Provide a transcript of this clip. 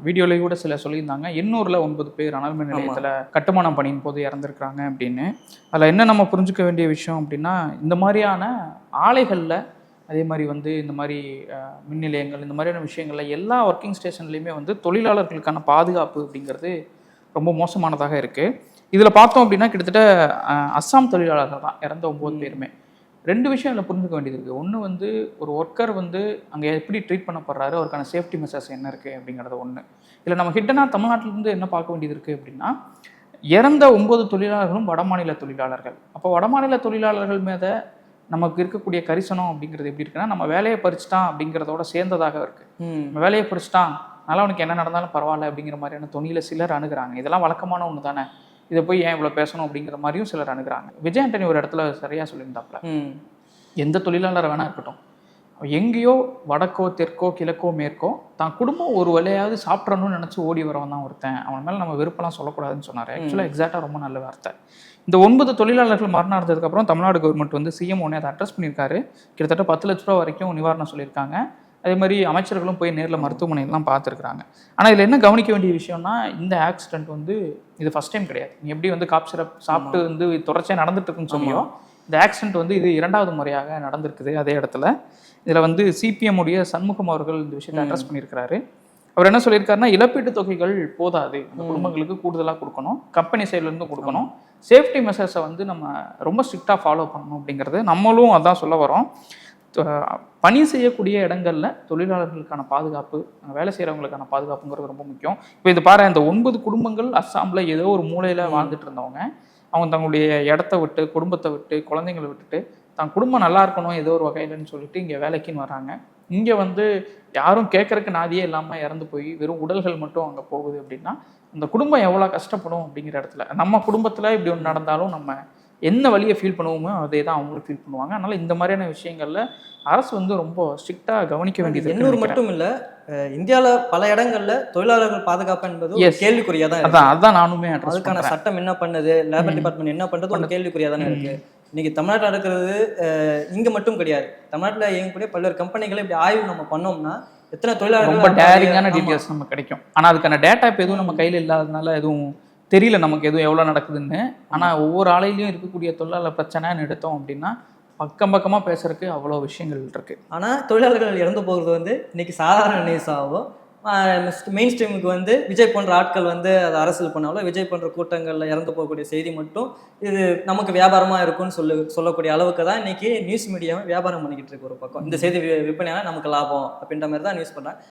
வீடியோலேயே கூட சில சொல்லியிருந்தாங்க, எண்ணூரில் 9 பேர் அனல் மின் நிலையத்தில் கட்டுமானம் பணியின் போது இறந்துருக்குறாங்க அப்படின்னு. அதில் என்ன நம்ம புரிஞ்சுக்க வேண்டிய விஷயம் அப்படின்னா, இந்த மாதிரியான ஆலைகளில் அதே மாதிரி இந்த மாதிரி மின் நிலையங்கள் இந்த மாதிரியான விஷயங்களில் எல்லா ஒர்க்கிங் ஸ்டேஷன்லேயுமே தொழிலாளர்களுக்கான பாதுகாப்பு அப்படிங்கிறது ரொம்ப மோசமானதாக இருக்குது. இதில் பார்த்தோம் அப்படின்னா கிட்டத்தட்ட அஸ்ஸாம் தொழிலாளர்கள் தான் இறந்த 9 பேருமே. 2 விஷயம் அதில் புரிஞ்சுக்க வேண்டியது இருக்குது. ஒன்று ஒரு ஒர்க்கர் அங்கே எப்படி ட்ரீட் பண்ணப்படுறாரு, அவருக்கான சேஃப்டி மெஷர்ஸ் என்ன இருக்குது அப்படிங்கிறது ஒன்று. இல்லை நம்ம ஹிட்டனாக தமிழ்நாட்டிலேருந்து என்ன பார்க்க வேண்டியது இருக்குது அப்படின்னா, இறந்த 9 தொழிலாளர்களும் வடமாநில தொழிலாளர்கள். அப்போ வடமாநில தொழிலாளர்கள் மீது நமக்கு இருக்கக்கூடிய கரிசனம் அப்படிங்கிறது எப்படி இருக்குன்னா, நம்ம வேலையை பறிச்சிட்டான் அப்படிங்கிறதோட சேர்ந்ததாக இருக்குது. நம்ம வேலையை பறிச்சிட்டான், அதனால் அவனுக்கு என்ன நடந்தாலும் பரவாயில்ல அப்படிங்கிற மாதிரியான தொனியில் சிலர் அணுகிறாங்க. இதெல்லாம் வழக்கமான ஒன்று தானே, இதை போய் ஏன் இவ்வளோ பேசணும் அப்படிங்கிற மாதிரியும் சிலர் அணுகிறாங்க. விஜய் ஆண்டனி ஒரு இடத்துல சரியாக சொல்லியிருந்தாப்புல, எந்த தொழிலாளர் வேணா இருக்கட்டும், எங்கேயோ வடக்கோ தெற்கோ கிழக்கோ மேற்கோ தான் குடும்பம் ஒரு வேலையாவது சாப்பிட்றணும்னு நினச்சி ஓடி வரவன் தான் ஒருத்தன், அவன் மேலே நம்ம விருப்பம்லாம் சொல்லக்கூடாதுன்னு சொன்னார். ஆக்சுவலாக எக்ஸாக்டாக ரொம்ப நல்ல வார்த்தை. இந்த 9 தொழிலாளர்கள் மரணம் அடைஞ்சதுக்கப்புறம் தமிழ்நாடு கவர்மெண்ட் சிஎம் ஒன்னே அதை அட்ரஸ் பண்ணியிருக்காரு. கிட்டத்தட்ட 10 லட்ச ரூபா வரைக்கும் நிவாரணம் சொல்லியிருக்காங்க. அதே மாதிரி அமைச்சர்களும் போய் நேரில் மருத்துவமனைகள்லாம் பார்த்துருக்குறாங்க. ஆனால் இதில் என்ன கவனிக்க வேண்டிய விஷயம்னா, இந்த ஆக்சிடென்ட் இது ஃபஸ்ட் டைம் கிடையாது. நீ எப்படி காப் சிரப் சாப்பிட்டு தொடர்ச்சியாக நடந்துட்டு இருக்குன்னு சொன்னியோ, இந்த ஆக்சிடென்ட் இது 2வது முறையாக நடந்திருக்குது அதே இடத்துல. இதில் சிபிஎம் உடைய சண்முகம் அவர்கள் இந்த விஷயத்தை அட்ரஸ் பண்ணியிருக்கிறாரு. அவர் என்ன சொல்லியிருக்காருன்னா, இழப்பீட்டு தொகைகள் போதாது, குடும்பங்களுக்கு கூடுதலாக கொடுக்கணும், கம்பெனி சைட்லேருந்து கொடுக்கணும், சேஃப்டி மெஷர்ஸை நம்ம ரொம்ப ஸ்ட்ரிக்டாக ஃபாலோ பண்ணணும் அப்படிங்கிறது நம்மளும் அதான் சொல்ல வரோம். பணி செய்யக்கூடிய இடங்களில் தொழிலாளர்களுக்கான பாதுகாப்பு, வேலை செய்கிறவங்களுக்கான பாதுகாப்புங்கிறது ரொம்ப முக்கியம். இப்போ இது பாரு, இந்த 9 குடும்பங்கள் அஸ்ஸாமில் ஏதோ ஒரு மூலையில் வாழ்ந்துட்டு இருந்தவங்க, அவங்க தங்களுடைய இடத்த விட்டு, குடும்பத்தை விட்டு, குழந்தைங்களை விட்டுட்டு தான் குடும்பம் நல்லா இருக்கணும் ஏதோ ஒரு வகையிலன்னு சொல்லிட்டு இங்கே வேலைக்குன்னு வராங்க. இங்கே யாரும் கேட்கறக்கு நாதியே இல்லாமல் இறந்து போய் வெறும் உடல்கள் மட்டும் அங்கே போகுது அப்படின்னா, அந்த குடும்பம் எவ்வளோ கஷ்டப்படும் அப்படிங்கிற இடத்துல நம்ம குடும்பத்தில் இப்படி ஒன்று நடந்தாலும் நம்ம என்ன வழியை ஃபீல் பண்ணுவோமோ அதே தான் அவங்களும் ஃபீல் பண்ணுவாங்க. அதனால் இந்த மாதிரியான விஷயங்களில் அரசு ரொம்ப ஸ்ட்ரிக்டாக கவனிக்க வேண்டியது. எண்ணூர் மட்டும் இல்லை, இந்தியாவில் பல இடங்களில் தொழிலாளர்கள் பாதுகாப்பு என்பது கேள்விக்குறியாக தான். அதான் நானுமே அதுக்கான சட்டம் என்ன பண்ணுது, லேபர் டிபார்ட்மெண்ட் என்ன பண்ணுறது ஒரு கேள்விக்குறியாக தானே இருக்குது. இன்றைக்கி தமிழ்நாட்டில் நடக்கிறது இங்கே மட்டும் கிடையாது, தமிழ்நாட்டில் இயங்கக்கூடிய பல்வேறு கம்பெனிகளை இப்படி ஆய்வு நம்ம பண்ணோம்னா எத்தனை தொழிலாளர்கள் ரொம்ப டேரிங்கான டீட்டெயில்ஸ் நம்ம கிடைக்கும். ஆனால் அதுக்கான டேட்டா இப்போ எதுவும் நம்ம கையில் இல்லாததுனால எதுவும் தெரியல நமக்கு எதுவும் எவ்வளோ நடக்குதுன்னு. ஆனால் ஒவ்வொரு ஆலையிலையும் இருக்கக்கூடிய தொழிலாளர் பிரச்சனைன்னு எடுத்தோம் அப்படின்னா பக்கமாக பேசுறதுக்கு அவ்வளோ விஷயங்கள் இருக்குது. ஆனால் தொழிலாளர்கள் இறந்து போகிறது இன்னைக்கு சாதாரண நியூஸ் ஆகும். மெயின் ஸ்ட்ரீமுக்கு விஜய் போன்ற ஆட்கள் அதை அரசியல் பண்ணாலும் விஜய் போன்ற கூட்டங்களில் இறந்து போகக்கூடிய செய்தி மட்டும் இது நமக்கு வியாபாரமாக இருக்கும்னு சொல்லக்கூடிய அளவுக்கு தான் இன்னைக்கு நியூஸ் மீடியாவை வியாபாரம் பண்ணிக்கிட்டு இருக்கு. ஒரு பக்கம் இந்த செய்தி விற்பனையால் நமக்கு லாபம் அப்படின்ற மாதிரி தான் நியூஸ் பண்ணுறாங்க.